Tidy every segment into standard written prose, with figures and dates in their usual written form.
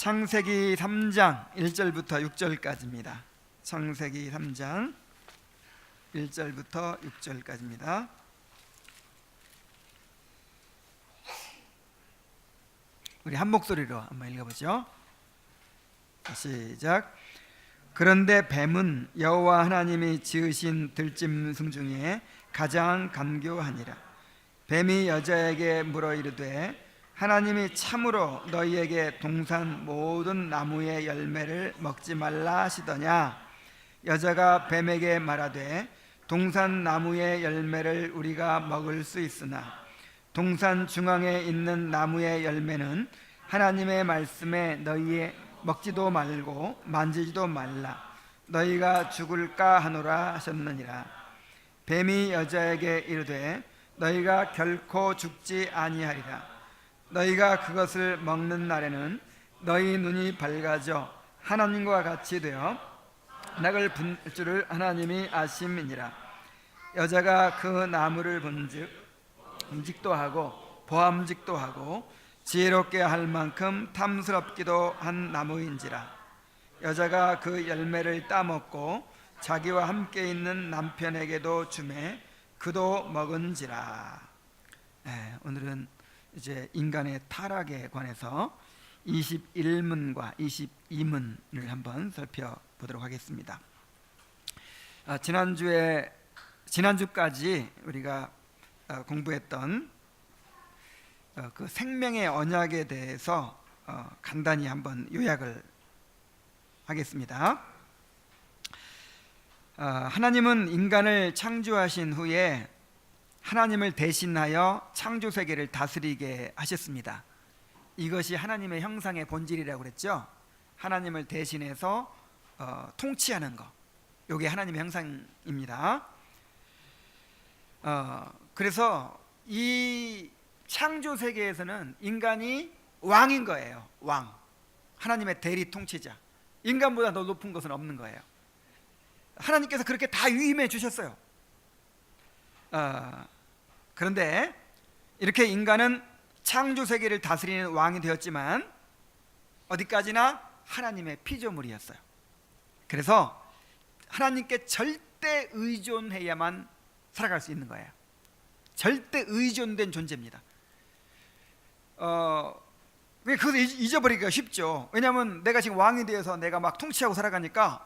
창세기 3장 1절부터 6절까지입니다. 창세기 3장 1절부터 6절까지입니다. 우리 한 목소리로 한번 읽어보죠. 시작. 그런데 뱀은 여호와 하나님이 지으신 들짐승 중에 가장 간교하니라. 뱀이 여자에게 물어 이르되 하나님이 참으로 너희에게 동산 모든 나무의 열매를 먹지 말라 하시더냐. 여자가 뱀에게 말하되 동산 나무의 열매를 우리가 먹을 수 있으나 동산 중앙에 있는 나무의 열매는 하나님의 말씀에 너희의 먹지도 말고 만지지도 말라. 너희가 죽을까 하노라 하셨느니라. 뱀이 여자에게 이르되 너희가 결코 죽지 아니하리라. 너희가 그것을 먹는 날에는 너희 눈이 밝아져 하나님과 같이 되어 낙을 분 줄을 하나님이 아심이니라. 여자가 그 나무를 본즉 음직도 하고 보암직도 하고 지혜롭게 할 만큼 탐스럽기도 한 나무인지라. 여자가 그 열매를 따먹고 자기와 함께 있는 남편에게도 주매 그도 먹은지라. 오늘은 이제 인간의 타락에 관해서 21문과 22문을 한번 살펴보도록 하겠습니다. 지난주까지 우리가 공부했던 그 생명의 언약에 대해서 간단히 한번 요약을 하겠습니다. 하나님은 인간을 창조하신 후에 하나님을 대신하여 창조 세계를 다스리게 하셨습니다. 이것이 하나님의 형상의 본질이라고 그랬죠. 하나님을 대신해서 통치하는 것, 이게 하나님의 형상입니다. 그래서 이 창조 세계에서는 인간이 왕인 거예요. 왕, 하나님의 대리 통치자. 인간보다 더 높은 것은 없는 거예요. 하나님께서 그렇게 다 위임해 주셨어요. 그런데 이렇게 인간은 창조 세계를 다스리는 왕이 되었지만 어디까지나 하나님의 피조물이었어요. 그래서 하나님께 절대 의존해야만 살아갈 수 있는 거예요. 절대 의존된 존재입니다. 그것을 잊어버리기가 쉽죠. 왜냐하면 내가 지금 왕이 되어서 내가 막 통치하고 살아가니까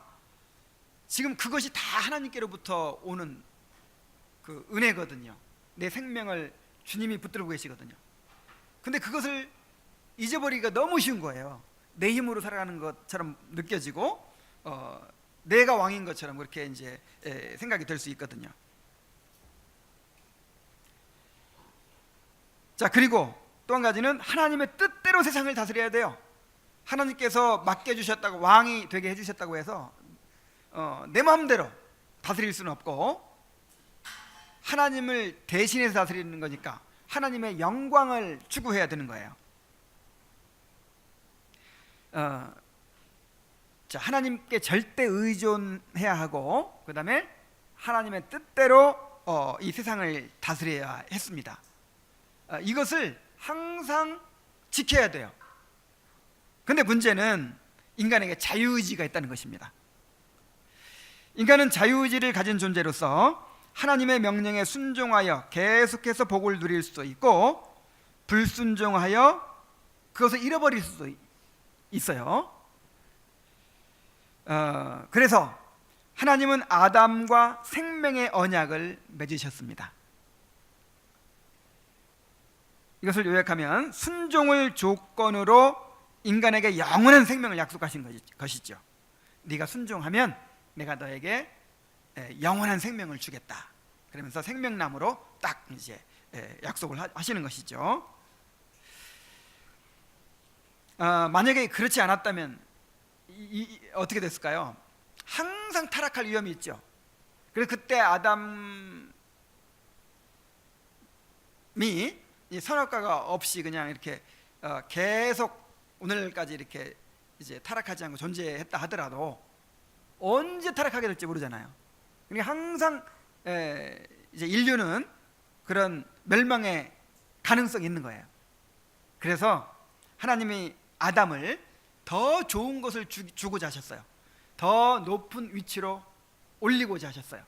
지금 그것이 다 하나님께로부터 오는 그 은혜거든요. 내 생명을 주님이 붙들고 계시거든요. 근데 그것을 잊어버리기가 너무 쉬운 거예요. 내 힘으로 살아가는 것처럼 느껴지고 내가 왕인 것처럼 그렇게 이제 생각이 될 수 있거든요. 자, 그리고 또 한 가지는 하나님의 뜻대로 세상을 다스려야 돼요. 하나님께서 맡겨주셨다고, 왕이 되게 해주셨다고 해서 내 마음대로 다스릴 수는 없고 하나님을 대신해서 다스리는 거니까 하나님의 영광을 추구해야 되는 거예요. 자, 하나님께 절대 의존해야 하고 그 다음에 하나님의 뜻대로 이 세상을 다스려야 했습니다. 이것을 항상 지켜야 돼요. 근데 문제는 인간에게 자유의지가 있다는 것입니다. 인간은 자유의지를 가진 존재로서 하나님의 명령에 순종하여 계속해서 복을 누릴 수도 있고 불순종하여 그것을 잃어버릴 수도 있어요. 그래서 하나님은 아담과 생명의 언약을 맺으셨습니다. 이것을 요약하면 순종을 조건으로 인간에게 영원한 생명을 약속하신 것이죠. 네가 순종하면 내가 너에게 영원한 생명을 주겠다. 그러면서 생명나무로 딱 이제 약속을 하시는 것이죠. 만약에 그렇지 않았다면 어떻게 됐을까요? 항상 타락할 위험이 있죠. 그래서 그때 아담이 이 선악과가 없이 그냥 이렇게 계속 오늘까지 이렇게 이제 타락하지 않고 존재했다 하더라도 언제 타락하게 될지 모르잖아요. 그러니까 항상 이제 인류는 그런 멸망의 가능성이 있는 거예요. 그래서 하나님이 아담을 더 좋은 것을 주고자 하셨어요. 더 높은 위치로 올리고자 하셨어요.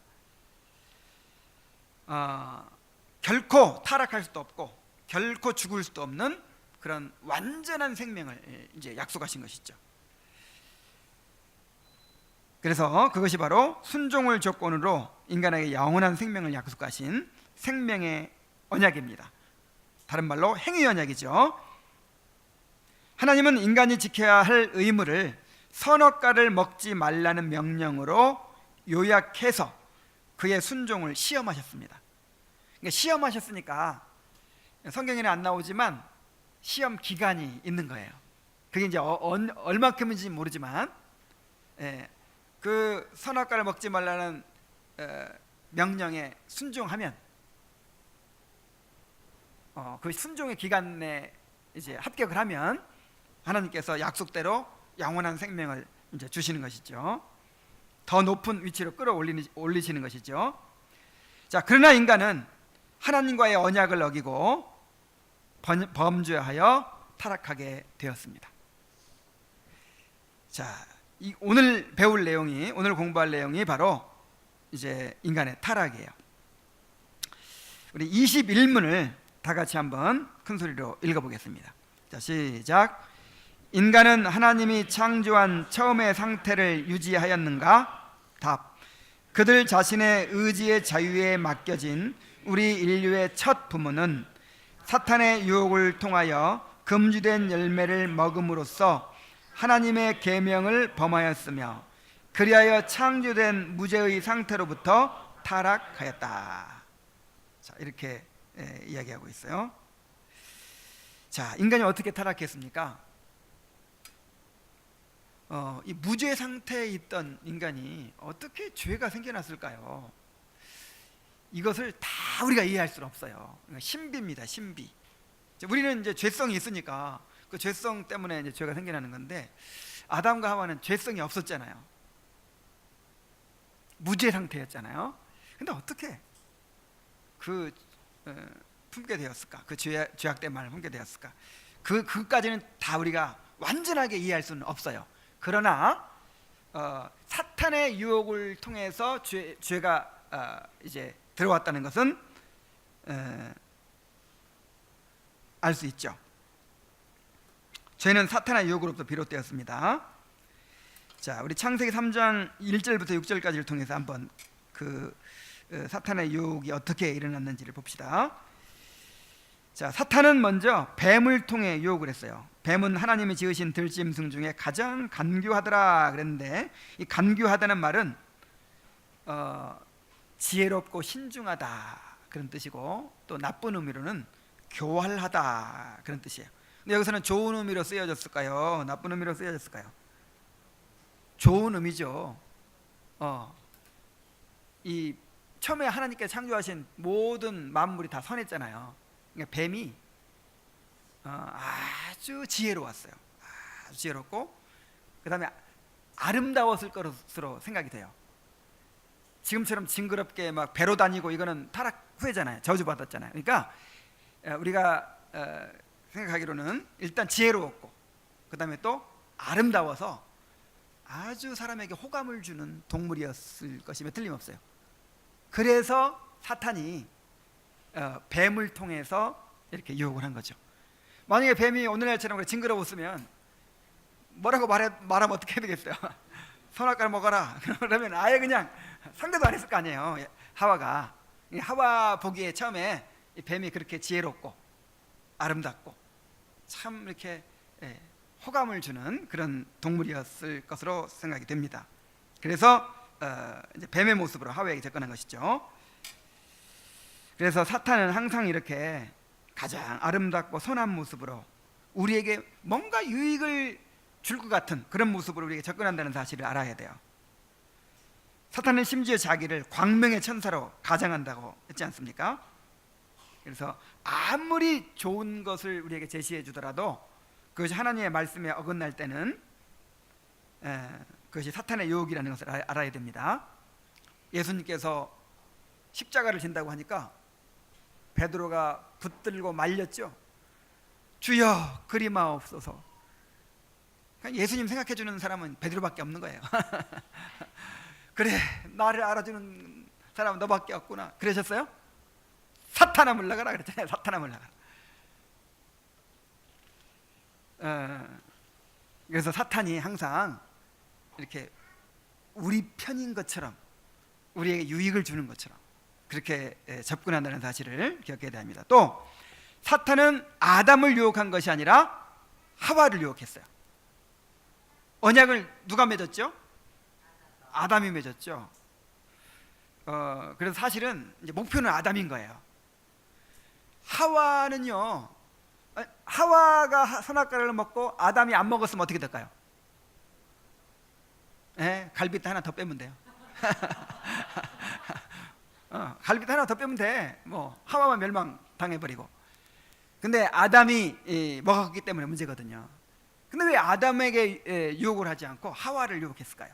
결코 타락할 수도 없고 결코 죽을 수도 없는 그런 완전한 생명을 이제 약속하신 것이죠. 그래서 그것이 바로 순종을 조건으로 인간에게 영원한 생명을 약속하신 생명의 언약입니다. 다른 말로 행위 언약이죠. 하나님은 인간이 지켜야 할 의무를 선악과를 먹지 말라는 명령으로 요약해서 그의 순종을 시험하셨습니다. 그러니까 시험하셨으니까 성경에는 안 나오지만 시험 기간이 있는 거예요. 그게 이제 얼마큼인지 모르지만 그 선악과를 먹지 말라는 명령에 순종하면 그 순종의 기간 내에 이제 합격을 하면 하나님께서 약속대로 영원한 생명을 이제 주시는 것이죠. 더 높은 위치로 끌어올리시는 것이죠. 자, 그러나 인간은 하나님과의 언약을 어기고 범죄하여 타락하게 되었습니다. 자, 오늘 배울 내용이, 오늘 공부할 내용이 바로 이제 인간의 타락이에요. 우리 21문을 다 같이 한번 큰 소리로 읽어보겠습니다. 자, 시작. 인간은 하나님이 창조한 처음의 상태를 유지하였는가? 답. 그들 자신의 의지의 자유에 맡겨진 우리 인류의 첫 부모는 사탄의 유혹을 통하여 금지된 열매를 먹음으로써 하나님의 계명을 범하였으며 그리하여 창조된 무죄의 상태로부터 타락하였다. 자, 이렇게 이야기하고 있어요. 자, 인간이 어떻게 타락했습니까? 이 무죄 상태에 있던 인간이 어떻게 죄가 생겨났을까요? 이것을 다 우리가 이해할 수는 없어요. 신비입니다, 신비. 우리는 이제 죄성이 있으니까 그 죄성 때문에 이제 죄가 생겨나는 건데, 아담과 하와는 죄성이 없었잖아요. 무죄 상태였잖아요. 근데 어떻게 품게 되었을까? 그 죄악 때문에 품게 되었을까? 그까지는 다 우리가 완전하게 이해할 수는 없어요. 그러나 사탄의 유혹을 통해서 죄가 이제 들어왔다는 것은 알 수 있죠. 죄는 사탄의 유혹으로부터 비롯되었습니다. 자, 우리 창세기 3장 1절부터 6절까지를 통해서 한번 사탄의 유혹이 어떻게 일어났는지를 봅시다. 자, 사탄은 먼저 뱀을 통해 유혹을 했어요. 뱀은 하나님이 지으신 들짐승 중에 가장 간교하더라 그랬는데, 이 간교하다는 말은 지혜롭고 신중하다 그런 뜻이고, 또 나쁜 의미로는 교활하다 그런 뜻이에요. 근데 여기서는 좋은 의미로 쓰여졌을까요? 나쁜 의미로 쓰여졌을까요? 좋은 의미죠. 이 처음에 하나님께서 창조하신 모든 만물이 다 선했잖아요. 그러니까 뱀이 아주 지혜로웠어요. 아주 지혜롭고, 그 다음에 아름다웠을 것으로 생각이 돼요. 지금처럼 징그럽게 막 배로 다니고 이거는 타락 후회잖아요. 저주받았잖아요. 그러니까 우리가 생각하기로는 일단 지혜로웠고, 그 다음에 또 아름다워서 아주 사람에게 호감을 주는 동물이었을 것이며 틀림없어요. 그래서 사탄이 뱀을 통해서 이렇게 유혹을 한 거죠. 만약에 뱀이 오늘날처럼 징그러웠으면 뭐라고 말하면 어떻게 해야 되겠어요? 선악과를 먹어라 그러면 아예 그냥 상대도 안 했을 거 아니에요. 하와가, 하와 보기에 처음에 이 뱀이 그렇게 지혜롭고 아름답고 참 이렇게 호감을 주는 그런 동물이었을 것으로 생각이 됩니다. 그래서 이제 뱀의 모습으로 하와에게 접근한 것이죠. 그래서 사탄은 항상 이렇게 가장 아름답고 선한 모습으로 우리에게 뭔가 유익을 줄 것 같은 그런 모습으로 우리에게 접근한다는 사실을 알아야 돼요. 사탄은 심지어 자기를 광명의 천사로 가장한다고 했지 않습니까? 그래서 아무리 좋은 것을 우리에게 제시해 주더라도 그것이 하나님의 말씀에 어긋날 때는 그것이 사탄의 유혹이라는 것을 알아야 됩니다. 예수님께서 십자가를 진다고 하니까 베드로가 붙들고 말렸죠. 주여 그리마옵소서. 예수님 생각해 주는 사람은 베드로밖에 없는 거예요. 그래, 나를 알아주는 사람은 너밖에 없구나. 그러셨어요? 사탄아 물러가라 그랬잖아요. 사탄아 물러가라. 그래서 사탄이 항상 이렇게 우리 편인 것처럼, 우리에게 유익을 주는 것처럼 그렇게 접근한다는 사실을 기억해야 됩니다. 또 사탄은 아담을 유혹한 것이 아니라 하와를 유혹했어요. 언약을 누가 맺었죠? 아담이 맺었죠. 그래서 사실은 이제 목표는 아담인 거예요. 하와는요, 하와가 선악과를 먹고 아담이 안 먹었으면 어떻게 될까요? 갈비뼈 하나 더 빼면 돼요. 갈비뼈 하나 더 빼면 돼. 뭐 하와만 멸망 당해버리고. 근데 아담이 먹었기 때문에 문제거든요. 근데 왜 아담에게 유혹을 하지 않고 하와를 유혹했을까요?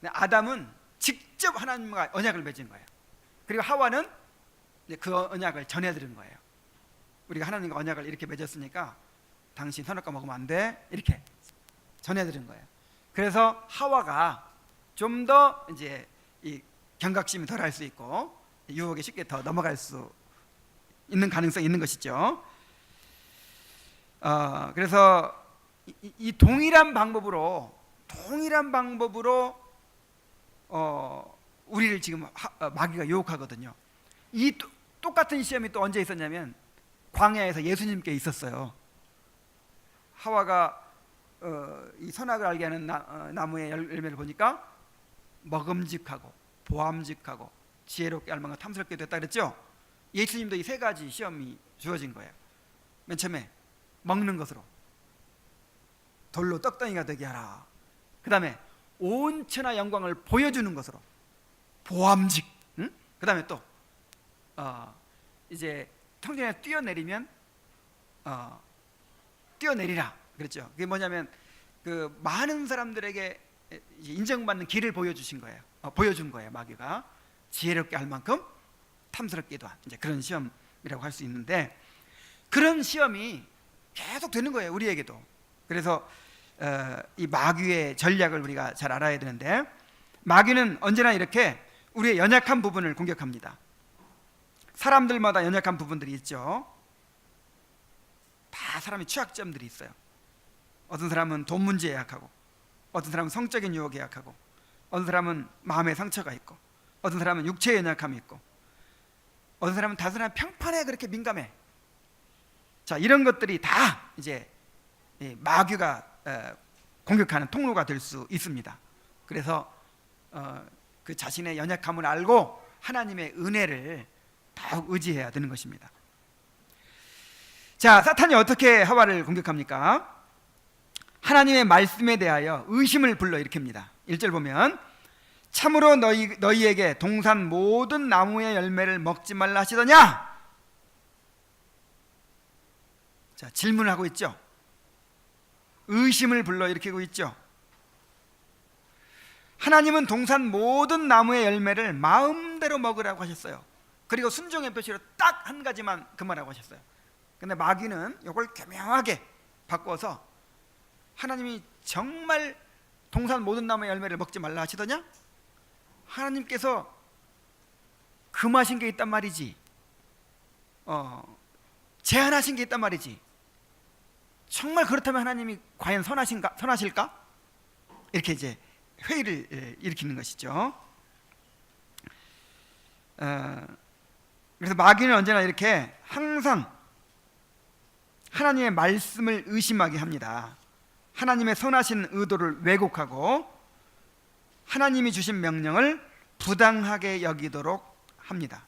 아담은 직접 하나님과 언약을 맺은 거예요. 그리고 하와는 그 언약을 전해드린 거예요. 우리가 하나님과 언약을 이렇게 맺었으니까 당신 선악과 먹으면 안 돼, 이렇게 전해드린 거예요. 그래서 하와가 좀 더 이제 이 경각심이 덜할 수 있고 유혹에 쉽게 더 넘어갈 수 있는 가능성이 있는 것이죠. 그래서 이 동일한 방법으로 우리를 지금 마귀가 유혹하거든요. 이 똑같은 시험이 또 언제 있었냐면 광야에서 예수님께 있었어요. 하와가 이 선악을 알게 하는 나무의 열매를 보니까 먹음직하고 보암직하고 지혜롭게 알만한 탐스럽게 됐다 그랬죠. 예수님도 이 세 가지 시험이 주어진 거예요. 맨 처음에 먹는 것으로 돌로 떡덩이가 되게 하라. 그 다음에 온 천하 영광을 보여주는 것으로 보암직. 그 다음에 또 이제 성전에 뛰어내리면 뛰어내리라 그랬죠. 그게 뭐냐면 그 많은 사람들에게 인정받는 길을 보여주신 거예요. 보여준 거예요. 마귀가 지혜롭게 할 만큼 탐스럽게도 한 이제 그런 시험이라고 할 수 있는데, 그런 시험이 계속 되는 거예요, 우리에게도. 그래서 이 마귀의 전략을 우리가 잘 알아야 되는데, 마귀는 언제나 이렇게 우리의 연약한 부분을 공격합니다. 사람들마다 연약한 부분들이 있죠. 다 사람의 취약점들이 있어요. 어떤 사람은 돈 문제에 약하고, 어떤 사람은 성적인 유혹에 약하고, 어떤 사람은 마음의 상처가 있고, 어떤 사람은 육체의 연약함이 있고, 어떤 사람은 다른 사람 평판에 그렇게 민감해. 자, 이런 것들이 다 이제 마귀가 공격하는 통로가 될 수 있습니다. 그래서 그 자신의 연약함을 알고 하나님의 은혜를 더욱 의지해야 되는 것입니다. 자, 사탄이 어떻게 하와를 공격합니까? 하나님의 말씀에 대하여 의심을 불러일으킵니다. 1절 보면 참으로 너희에게 동산 모든 나무의 열매를 먹지 말라 하시더냐? 자, 질문을 하고 있죠. 의심을 불러일으키고 있죠. 하나님은 동산 모든 나무의 열매를 마음대로 먹으라고 하셨어요. 그리고 순종의 표시로 딱 한 가지만 그만하고 하셨어요. 근데 마귀는 이걸 교묘하게 바꿔서 하나님이 정말 동산 모든 나무의 열매를 먹지 말라 하시더냐? 하나님께서 금하신 게 있단 말이지, 제한하신 게 있단 말이지, 정말 그렇다면 하나님이 과연 선하실까? 이렇게 이제 회의를 일으키는 것이죠. 그래서 마귀는 언제나 이렇게 항상 하나님의 말씀을 의심하게 합니다. 하나님의 선하신 의도를 왜곡하고 하나님이 주신 명령을 부당하게 여기도록 합니다.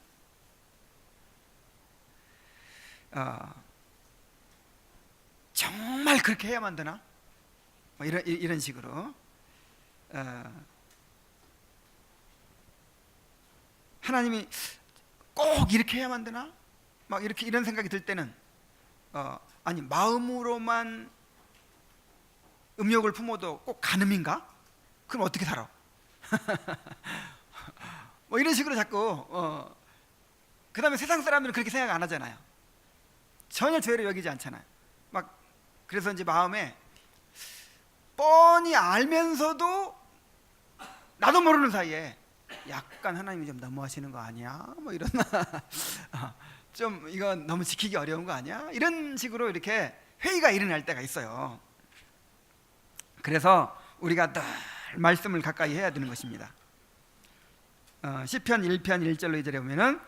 정말 그렇게 해야만 되나? 뭐 이런 식으로 하나님이 꼭 이렇게 해야만 되나? 막 이런 생각이 들 때는 아니, 마음으로만 음욕을 품어도 꼭 간음인가? 그럼 어떻게 살아? 뭐 이런 식으로 자꾸 그 다음에 세상 사람들은 그렇게 생각 안 하잖아요. 전혀 죄를 여기지 않잖아요. 막 그래서 이제 마음에 뻔히 알면서도 나도 모르는 사이에 약간 하나님이 좀 너무하시는 거 아니야? 뭐 이런 좀 이건 너무 지키기 어려운 거 아니야? 이런 식으로 이렇게 회의가 일어날 때가 있어요. 그래서 우리가 늘 말씀을 가까이 해야 되는 것입니다. 시편 1편 1절로 2절에 보면은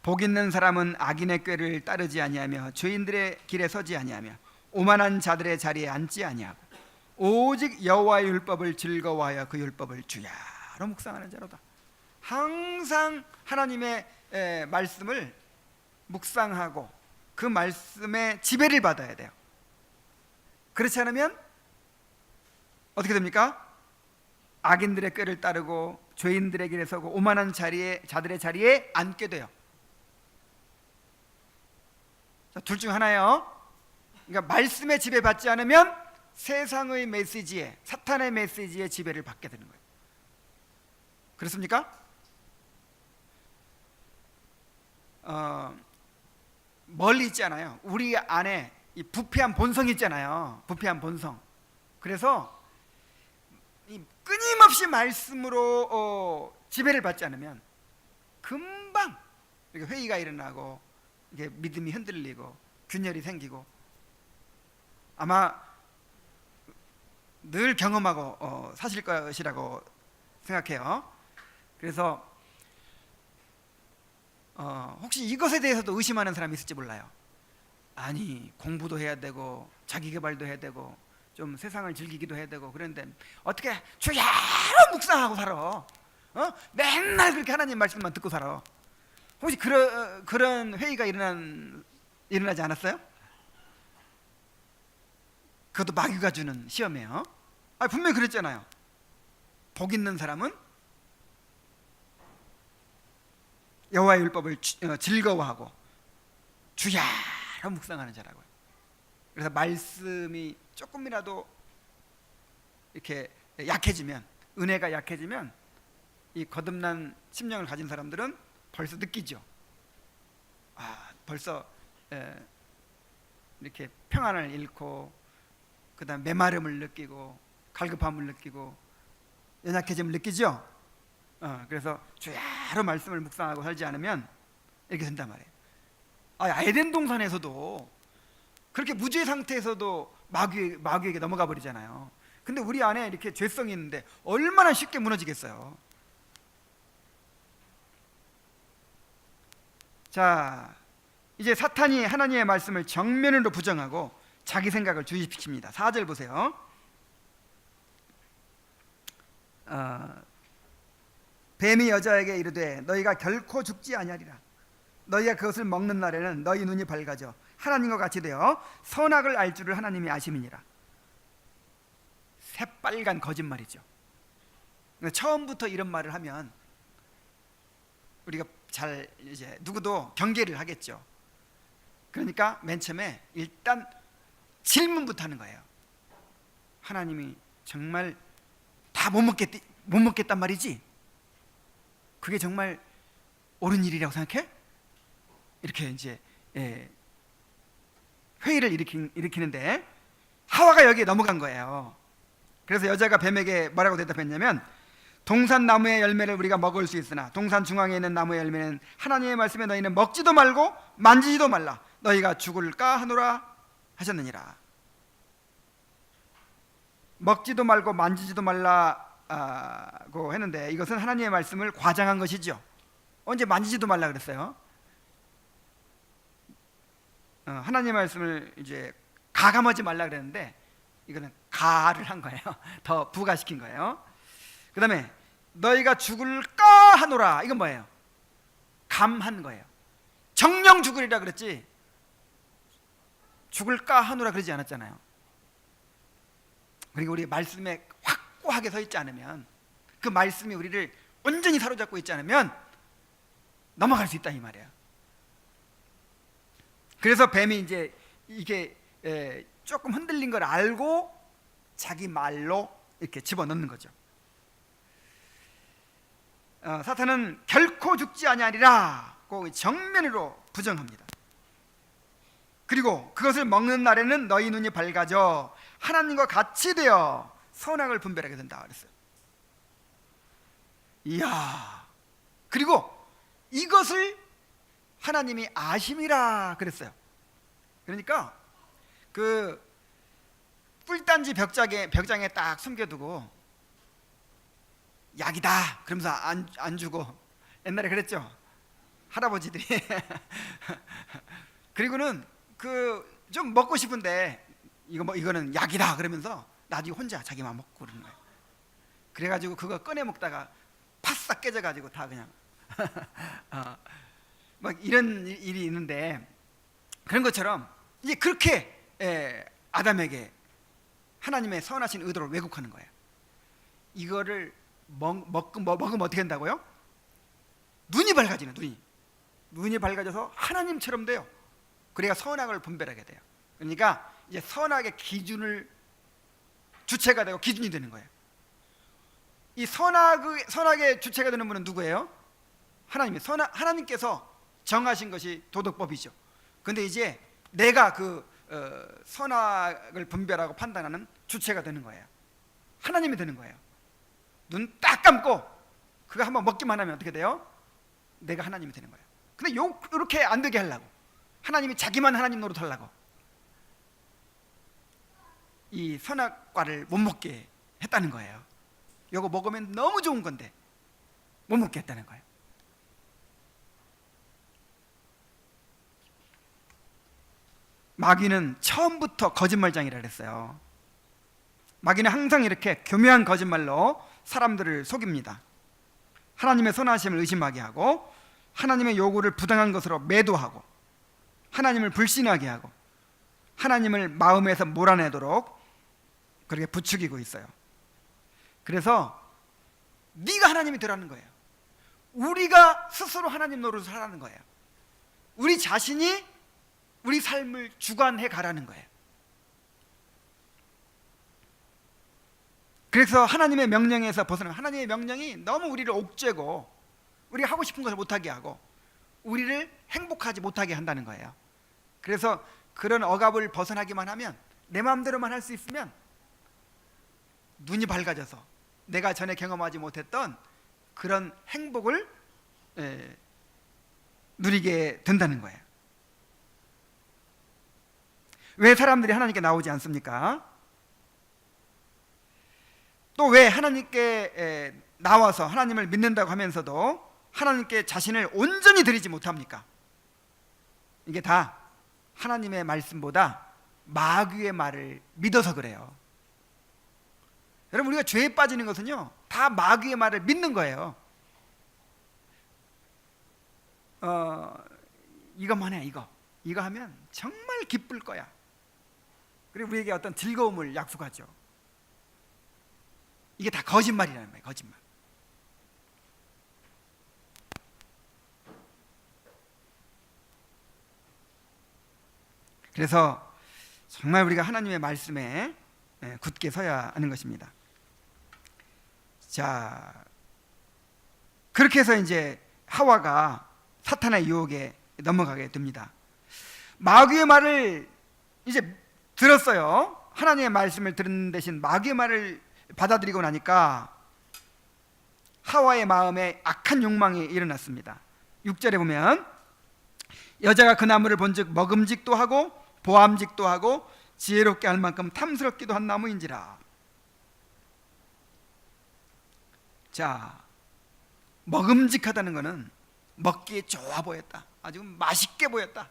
복 있는 사람은 악인의 꾀를 따르지 아니하며 죄인들의 길에 서지 아니하며 오만한 자들의 자리에 앉지 아니하고 오직 여호와의 율법을 즐거워하여 그 율법을 주야로 묵상하는 자로다. 항상 하나님의 말씀을 묵상하고 그 말씀에 지배를 받아야 돼요. 그렇지 않으면 어떻게 됩니까? 악인들의 꾀를 따르고 죄인들의 길에 서고 오만한 자들의 자리에 앉게 돼요. 둘 중 하나예요. 그러니까 말씀에 지배받지 않으면 세상의 메시지에, 사탄의 메시지에 지배를 받게 되는 거예요. 그렇습니까? 멀리 있잖아요. 우리 안에 이 부패한 본성이 있잖아요. 부패한 본성. 그래서 이 끊임없이 말씀으로 지배를 받지 않으면 금방 이렇게 회의가 일어나고 이게 믿음이 흔들리고 균열이 생기고, 아마 늘 경험하고 사실 것이라고 생각해요. 그래서 혹시 이것에 대해서도 의심하는 사람이 있을지 몰라요. 아니, 공부도 해야 되고 자기 개발도 해야 되고 좀 세상을 즐기기도 해야 되고 그런데 어떻게 주야로 묵상하고 살아? 맨날 그렇게 하나님 말씀만 듣고 살아? 혹시 그런 회의가 일어나지 않았어요? 그것도 마귀가 주는 시험이에요. 분명히 그랬잖아요. 복 있는 사람은 여호와의 율법을 즐거워하고 주야로 묵상하는 자라고요. 그래서 말씀이 조금이라도 이렇게 약해지면, 은혜가 약해지면 이 거듭난 심령을 가진 사람들은 벌써 느끼죠. 벌써 이렇게 평안을 잃고 그다음 메마름을 느끼고 갈급함을 느끼고 연약해짐을 느끼죠. 그래서 주야로 말씀을 묵상하고 살지 않으면 이렇게 된단 말이에요. 에덴 동산에서도 그렇게 무죄 상태에서도 마귀에게 넘어가 버리잖아요. 근데 우리 안에 이렇게 죄성이 있는데 얼마나 쉽게 무너지겠어요. 자, 이제 사탄이 하나님의 말씀을 정면으로 부정하고 자기 생각을 주입시킵니다. 4절 보세요. 뱀이 여자에게 이르되 너희가 결코 죽지 아니하리라. 너희가 그것을 먹는 날에는 너희 눈이 밝아져 하나님과 같이 되어 선악을 알 줄을 하나님이 아심이니라. 새빨간 거짓말이죠. 처음부터 이런 말을 하면 우리가 잘 이제 누구도 경계를 하겠죠. 그러니까 맨 처음에 일단 질문부터 하는 거예요. 하나님이 정말 다 못 먹겠단 말이지? 그게 정말 옳은 일이라고 생각해? 이렇게 이제 회의를 일으키는데 하와가 여기에 넘어간 거예요. 그래서 여자가 뱀에게 뭐라고 대답했냐면 동산 나무의 열매를 우리가 먹을 수 있으나 동산 중앙에 있는 나무의 열매는 하나님의 말씀에 너희는 먹지도 말고 만지지도 말라. 너희가 죽을까 하노라 하셨느니라. 먹지도 말고 만지지도 말라고 했는데 이것은 하나님의 말씀을 과장한 것이죠. 언제 만지지도 말라 그랬어요? 하나님의 말씀을 이제 가감하지 말라 그랬는데 이거는 가를 한 거예요. 더 부가시킨 거예요. 그 다음에 너희가 죽을까 하노라, 이건 뭐예요? 감한 거예요. 정령 죽으리라 그랬지 죽을까 하노라 그러지 않았잖아요. 그리고 우리 말씀에 확고하게 서 있지 않으면, 그 말씀이 우리를 온전히 사로잡고 있지 않으면 넘어갈 수 있다 이 말이에요. 그래서 뱀이 이제 이게 조금 흔들린 걸 알고 자기 말로 이렇게 집어넣는 거죠. 사탄은 결코 죽지 아니하리라고 정면으로 부정합니다. 그리고 그것을 먹는 날에는 너희 눈이 밝아져 하나님과 같이 되어 선악을 분별하게 된다 그랬어요. 이야, 그리고 이것을 하나님이 아심이라 그랬어요. 그러니까 그 꿀단지 벽장에 딱 숨겨두고 약이다 그러면서 안 주고, 옛날에 그랬죠, 할아버지들이. 그리고는 그 좀 먹고 싶은데 이거는 약이다 그러면서 나중에 혼자 자기만 먹고 그러는 거예요. 그래가지고 그거 꺼내 먹다가 파싹 깨져가지고 다 그냥 막 이런 일이 있는데, 그런 것처럼 이제 그렇게 아담에게 하나님의 선하신 의도를 왜곡하는 거예요. 이거를 먹으면 어떻게 된다고요? 눈이 밝아지는, 눈이 밝아져서 하나님처럼 돼요. 그래야 선악을 분별하게 돼요. 그러니까 이제 선악의 기준을, 주체가 되고 기준이 되는 거예요. 이 선악의 주체가 되는 분은 누구예요? 하나님께서 정하신 것이 도덕법이죠. 근데 이제 내가 그 선악을 분별하고 판단하는 주체가 되는 거예요. 하나님이 되는 거예요. 눈 딱 감고 그거 한번 먹기만 하면 어떻게 돼요? 내가 하나님이 되는 거예요. 근데 이렇게 안 되게 하려고, 하나님이 자기만 하나님 노릇하려고 이 선악과를 못 먹게 했다는 거예요. 이거 먹으면 너무 좋은 건데 못 먹게 했다는 거예요. 마귀는 처음부터 거짓말장이라 그랬어요. 마귀는 항상 이렇게 교묘한 거짓말로 사람들을 속입니다. 하나님의 선하심을 의심하게 하고, 하나님의 요구를 부당한 것으로 매도하고, 하나님을 불신하게 하고, 하나님을 마음에서 몰아내도록 그렇게 부추기고 있어요. 그래서 네가 하나님이 되라는 거예요. 우리가 스스로 하나님 노릇을 하라는 거예요. 우리 자신이 우리 삶을 주관해 가라는 거예요. 그래서 하나님의 명령에서 벗어나면, 하나님의 명령이 너무 우리를 옥죄고 우리가 하고 싶은 것을 못하게 하고 우리를 행복하지 못하게 한다는 거예요. 그래서 그런 억압을 벗어나기만 하면, 내 마음대로만 할 수 있으면 눈이 밝아져서 내가 전에 경험하지 못했던 그런 행복을 누리게 된다는 거예요. 왜 사람들이 하나님께 나오지 않습니까? 또 왜 하나님께 나와서 하나님을 믿는다고 하면서도 하나님께 자신을 온전히 드리지 못합니까? 이게 다 하나님의 말씀보다 마귀의 말을 믿어서 그래요. 여러분, 우리가 죄에 빠지는 것은요, 다 마귀의 말을 믿는 거예요. 이것만 해, 이거 하면 정말 기쁠 거야. 그리고 우리에게 어떤 즐거움을 약속하죠. 이게 다 거짓말이라는 거예요. 거짓말. 그래서 정말 우리가 하나님의 말씀에 굳게 서야 하는 것입니다. 자, 그렇게 해서 이제 하와가 사탄의 유혹에 넘어가게 됩니다. 마귀의 말을 이제 들었어요. 하나님의 말씀을 들은 대신 마귀의 말을 받아들이고 나니까 하와의 마음에 악한 욕망이 일어났습니다. 6절에 보면, 여자가 그 나무를 본즉 먹음직도 하고 보암직도 하고 지혜롭게 할 만큼 탐스럽기도 한 나무인지라. 자, 먹음직하다는 것은 먹기에 좋아 보였다, 아주 맛있게 보였다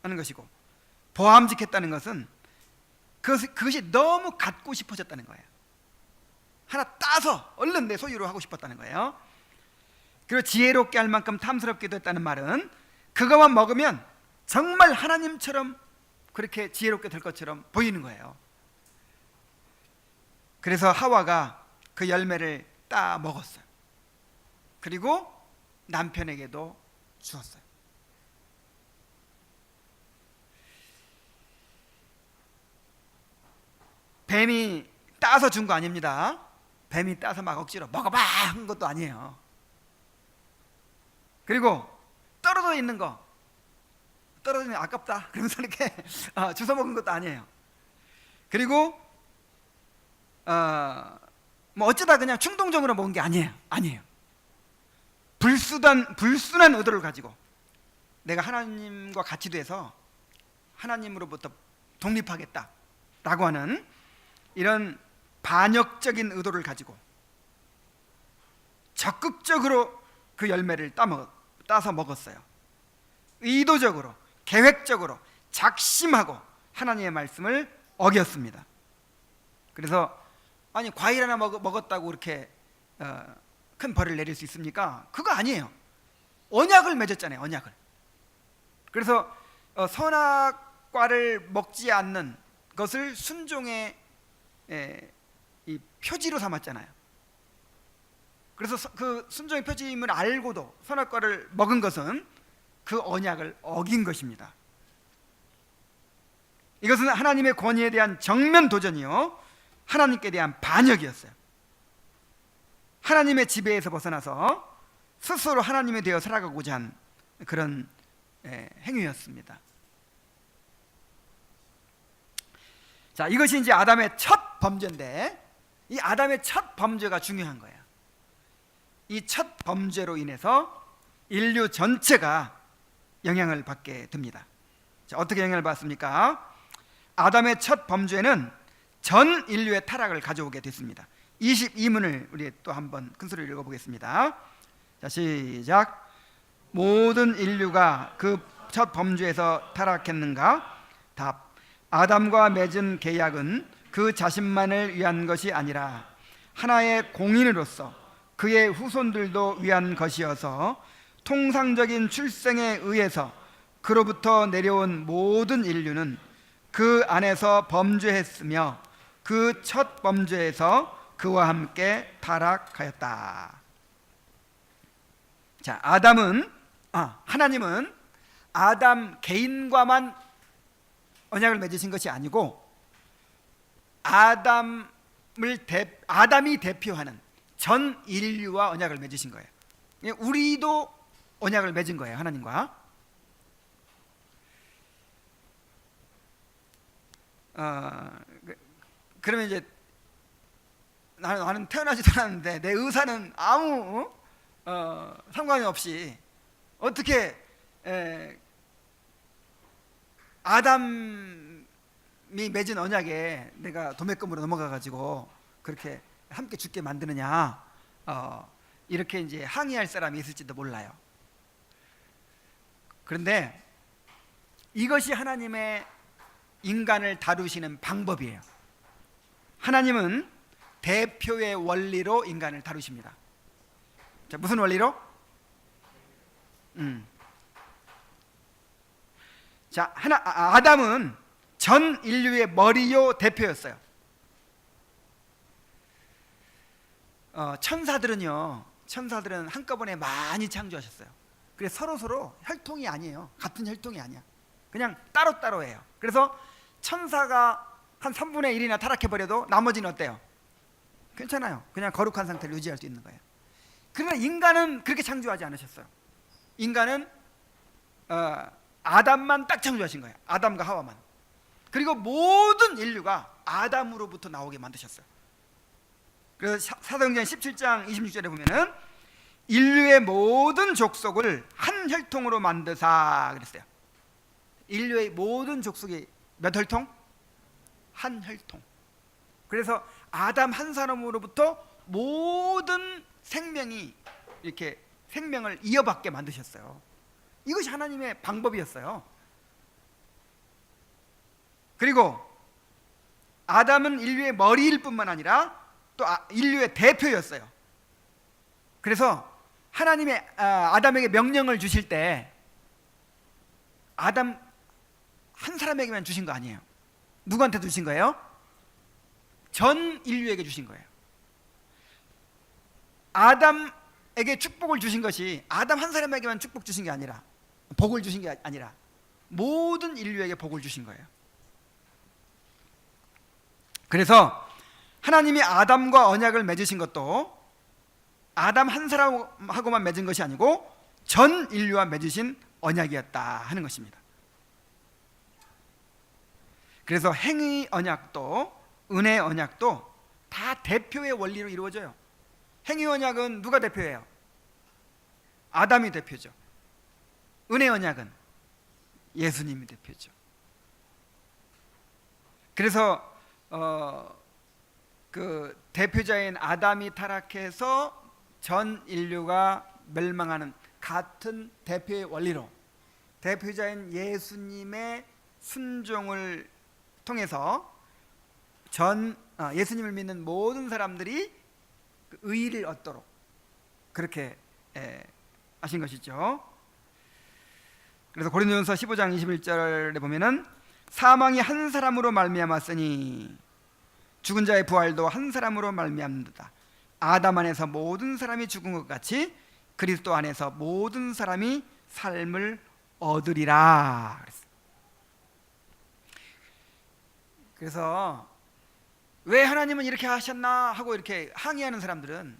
하는 것이고, 보암직했다는 것은 그것이 너무 갖고 싶어졌다는 거예요. 하나 따서 얼른 내 소유로 하고 싶었다는 거예요. 그리고 지혜롭게 할 만큼 탐스럽기도 했다는 말은 그것만 먹으면 정말 하나님처럼 그렇게 지혜롭게 될 것처럼 보이는 거예요. 그래서 하와가 그 열매를 따 먹었어요. 그리고 남편에게도 주었어요. 뱀이 따서 준 거 아닙니다. 뱀이 따서 막 억지로 먹어봐 한 것도 아니에요. 그리고 떨어져 있는 거, 떨어지면 아깝다 그러면서 이렇게 주워 먹은 것도 아니에요. 그리고 뭐 어쩌다 그냥 충동적으로 먹은 게 아니에요. 불순한 의도를 가지고 내가 하나님과 같이 돼서 하나님으로부터 독립하겠다라고 하는 이런 반역적인 의도를 가지고 적극적으로 그 열매를 따서 먹었어요. 의도적으로, 계획적으로, 작심하고 하나님의 말씀을 어겼습니다. 그래서 아니 과일 하나 먹었다고 이렇게 큰 벌을 내릴 수 있습니까? 그거 아니에요. 언약을 맺었잖아요. 언약을. 그래서 선악과를 먹지 않는 것을 순종의 이 표지로 삼았잖아요. 그래서 그 순종의 표지임을 알고도 선악과를 먹은 것은 그 언약을 어긴 것입니다. 이것은 하나님의 권위에 대한 정면 도전이요, 하나님께 대한 반역이었어요. 하나님의 지배에서 벗어나서 스스로 하나님이 되어 살아가고자 한 그런 행위였습니다. 자, 이것이 이제 아담의 첫 범죄인데, 이 아담의 첫 범죄가 중요한 거예요. 이 첫 범죄로 인해서 인류 전체가 영향을 받게 됩니다. 자, 어떻게 영향을 받습니까? 아담의 첫 범죄는 전 인류의 타락을 가져오게 됐습니다. 22문을 우리 또 한번 큰 소리로 읽어보겠습니다. 자, 시작. 모든 인류가 그 첫 범죄에서 타락했는가? 답. 아담과 맺은 계약은 그 자신만을 위한 것이 아니라 하나의 공인으로서 그의 후손들도 위한 것이어서 통상적인 출생에 의해서 그로부터 내려온 모든 인류는 그 안에서 범죄했으며 그 첫 범죄에서 그와 함께 타락하였다. 자, 하나님은 아담 개인과만 언약을 맺으신 것이 아니고 아담이 대표하는 전 인류와 언약을 맺으신 거예요. 우리도 언약을 맺은 거예요, 하나님과. 그러면 이제 나는 태어나지도 않았는데 내 의사는 아무 상관이 없이 어떻게 아담이 맺은 언약에 내가 도매금으로 넘어가 가지고 그렇게 함께 죽게 만드느냐, 이렇게 이제 항의할 사람이 있을지도 몰라요. 그런데 이것이 하나님의 인간을 다루시는 방법이에요. 하나님은 대표의 원리로 인간을 다루십니다. 자, 무슨 원리로? 자, 아담은 전 인류의 머리요 대표였어요. 천사들은 한꺼번에 많이 창조하셨어요. 그래서 서로 혈통이 아니에요. 같은 혈통이 아니야. 그냥 따로따로예요. 그래서 천사가 한 3분의 1이나 타락해버려도 나머지는 어때요? 괜찮아요. 그냥 거룩한 상태를 유지할 수 있는 거예요. 그러나 인간은 그렇게 창조하지 않으셨어요. 인간은 아담만 딱 창조하신 거예요. 아담과 하와만. 그리고 모든 인류가 아담으로부터 나오게 만드셨어요. 그래서 사도행전 17장 26절에 보면은 인류의 모든 족속을 한 혈통으로 만드사 그랬어요. 인류의 모든 족속이 몇 혈통? 한 혈통. 그래서 아담 한 사람으로부터 모든 생명이 이렇게 생명을 이어받게 만드셨어요. 이것이 하나님의 방법이었어요. 그리고 아담은 인류의 머리일 뿐만 아니라 또 인류의 대표였어요. 그래서 하나님의 아담에게 명령을 주실 때 아담 한 사람에게만 주신 거 아니에요. 누구한테 주신 거예요? 전 인류에게 주신 거예요. 아담에게 축복을 주신 것이 아담 한 사람에게만 축복 주신 게 아니라, 복을 주신 게 아니라 모든 인류에게 복을 주신 거예요. 그래서 하나님이 아담과 언약을 맺으신 것도 아담 한 사람하고만 맺은 것이 아니고 전 인류와 맺으신 언약이었다 하는 것입니다. 그래서 행위 언약도 은혜 언약도 다 대표의 원리로 이루어져요. 행위 언약은 누가 대표예요? 아담이 대표죠. 은혜 언약은 예수님이 대표죠. 그래서 그 대표자인 아담이 타락해서 전 인류가 멸망하는 같은 대표의 원리로 대표자인 예수님의 순종을 통해서 예수님을 믿는 모든 사람들이 그 의의를 얻도록 그렇게 하신 것이죠. 그래서 고린도전서 15장 21절에 보면은 사망이 한 사람으로 말미암았으니 죽은 자의 부활도 한 사람으로 말미암는도다. 아담 안에서 모든 사람이 죽은 것 같이 그리스도 안에서 모든 사람이 삶을 얻으리라. 그래서 왜 하나님은 이렇게 하셨나 하고 이렇게 항의하는 사람들은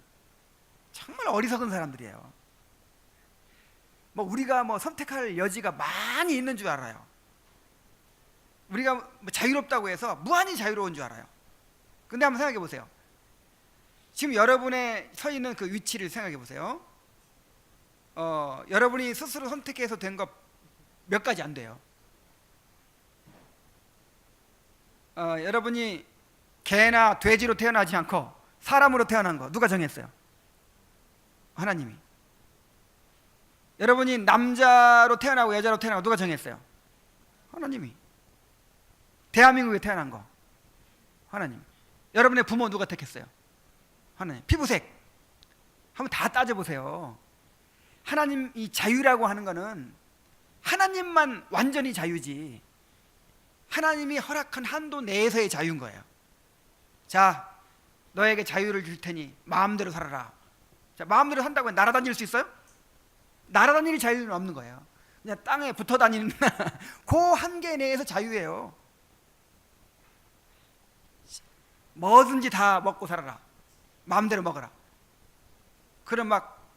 정말 어리석은 사람들이에요. 뭐 우리가 뭐 선택할 여지가 많이 있는 줄 알아요. 우리가 뭐 자유롭다고 해서 무한히 자유로운 줄 알아요. 근데 한번 생각해 보세요. 지금 여러분의 서 있는 그 위치를 생각해 보세요. 여러분이 스스로 선택해서 된 것 몇 가지 안 돼요. 여러분이 개나 돼지로 태어나지 않고 사람으로 태어난 거 누가 정했어요? 하나님이. 여러분이 남자로 태어나고 여자로 태어나고 누가 정했어요? 하나님이. 대한민국에 태어난 거 하나님. 여러분의 부모 누가 택했어요? 하나님. 피부색 한번 다 따져보세요. 하나님 이 자유라고 하는 거는 하나님만 완전히 자유지 하나님이 허락한 한도 내에서의 자유인 거예요. 자, 너에게 자유를 줄 테니 마음대로 살아라. 자, 마음대로 산다고 날아다닐 수 있어요? 날아다닐 자유는 없는 거예요. 그냥 땅에 붙어 다니는 그 한계 내에서 자유예요. 뭐든지 다 먹고 살아라. 마음대로 먹어라. 그럼 막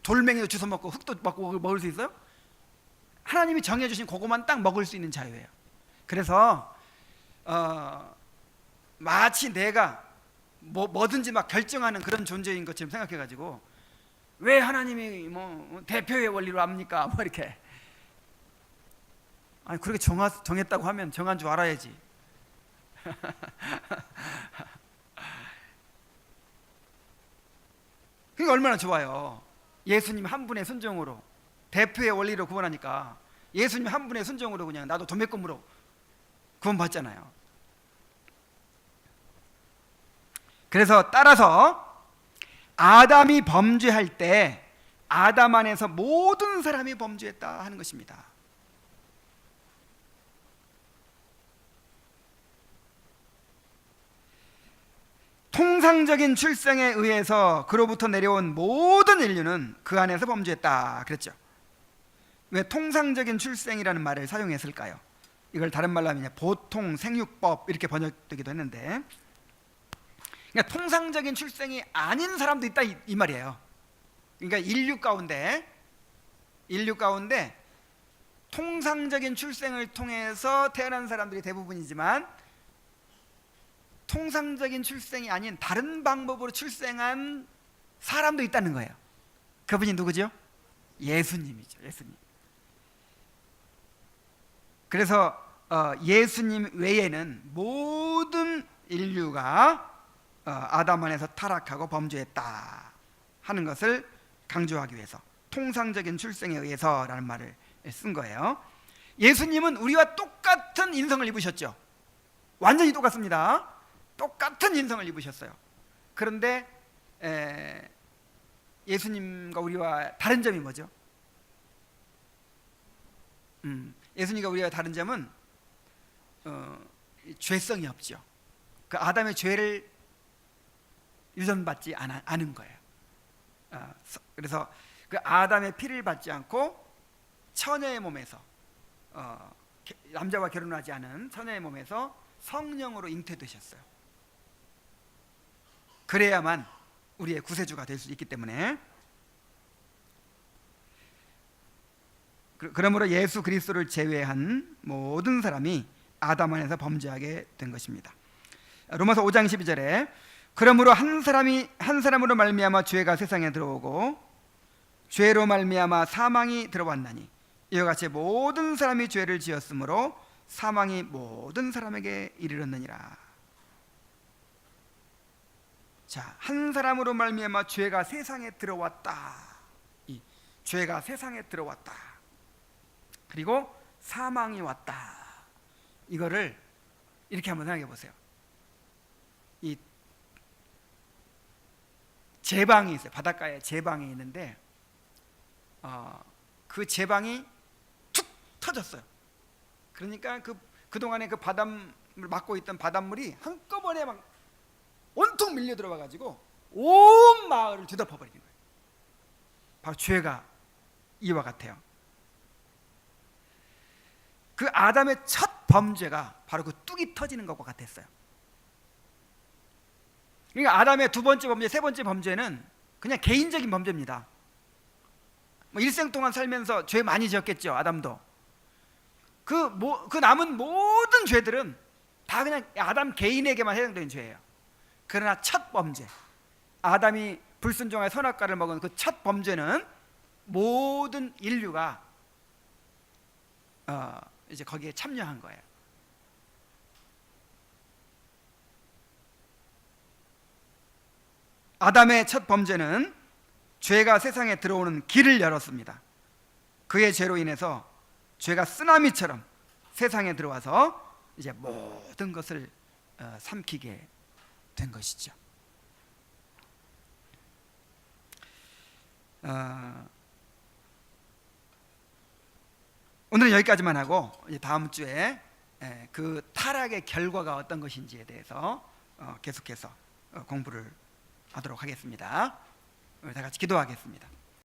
돌멩이도 주워 먹고 흙도 먹을 수 있어요? 하나님이 정해주신 그것만 딱 먹을 수 있는 자유예요. 그래서 마치 내가 뭐든지 막 결정하는 그런 존재인 것처럼 생각해가지고 왜 하나님이 뭐 대표의 원리로 합니까? 뭐 이렇게 아니 그렇게 정했다고 하면 정한 줄 알아야지. 그게 얼마나 좋아요. 예수님 한 분의 순종으로 대표의 원리로 구원하니까 예수님 한 분의 순종으로 그냥 나도 도매금으로 구원받잖아요. 그래서 따라서 아담이 범죄할 때 아담 안에서 모든 사람이 범죄했다 하는 것입니다. 통상적인 출생에 의해서 그로부터 내려온 모든 인류는 그 안에서 범죄했다 그랬죠. 왜 통상적인 출생이라는 말을 사용했을까요? 이걸 다른 말로 하면 보통 생육법 이렇게 번역되기도 했는데, 그러니까 통상적인 출생이 아닌 사람도 있다 이 말이에요. 그러니까 인류 가운데 통상적인 출생을 통해서 태어난 사람들이 대부분이지만 통상적인 출생이 아닌 다른 방법으로 출생한 사람도 있다는 거예요. 그분이 누구죠? 예수님이죠. 예수님. 그래서 예수님 외에는 모든 인류가 아담 안에서 타락하고 범죄했다 하는 것을 강조하기 위해서 통상적인 출생에 의해서라는 말을 쓴 거예요. 예수님은 우리와 똑같은 인성을 입으셨죠. 완전히 똑같습니다. 똑같은 인성을 입으셨어요. 그런데 예수님과 우리와 다른 점이 뭐죠? 예수님과 우리와 다른 점은 죄성이 없죠. 그 아담의 죄를 유전받지 않은 거예요. 그래서 그 아담의 피를 받지 않고 처녀의 몸에서 남자와 결혼하지 않은 처녀의 몸에서 성령으로 잉태되셨어요. 그래야만 우리의 구세주가 될 수 있기 때문에, 그러므로 예수 그리스도를 제외한 모든 사람이 아담 안에서 범죄하게 된 것입니다. 로마서 5장 12절에 그러므로 한 사람으로 말미암아 죄가 세상에 들어오고 죄로 말미암아 사망이 들어왔나니 이와 같이 모든 사람이 죄를 지었으므로 사망이 모든 사람에게 이르렀느니라. 자, 한 사람으로 말미암아 죄가 세상에 들어왔다. 이 죄가 세상에 들어왔다. 그리고 사망이 왔다. 이거를 이렇게 한번 생각해 보세요. 이 제방이 있어요. 바닷가에 제방이 있는데 그 제방이 툭 터졌어요. 그러니까 그동안에 그 바닷물 막고 있던 바닷물이 한꺼번에 막 온통 밀려 들어와 가지고 온 마을을 뒤덮어 버리는 거예요. 바로 죄가 이와 같아요. 그 아담의 첫 범죄가 바로 그 뚝이 터지는 것과 같았어요. 그러니까 아담의 두 번째 범죄, 세 번째 범죄는 그냥 개인적인 범죄입니다. 뭐 일생 동안 살면서 죄 많이 지었겠죠, 아담도. 그 남은 모든 죄들은 다 그냥 아담 개인에게만 해당되는 죄예요. 그러나 첫 범죄, 아담이 불순종하여 선악과를 먹은 그 첫 범죄는 모든 인류가 이제 거기에 참여한 거예요. 아담의 첫 범죄는 죄가 세상에 들어오는 길을 열었습니다. 그의 죄로 인해서 죄가 쓰나미처럼 세상에 들어와서 이제 모든 것을 삼키게 된 것이죠. 오늘은 여기까지만 하고 이제 다음 주에 그 타락의 결과가 어떤 것인지에 대해서 계속해서 공부를 하도록 하겠습니다. 다 같이 기도하겠습니다.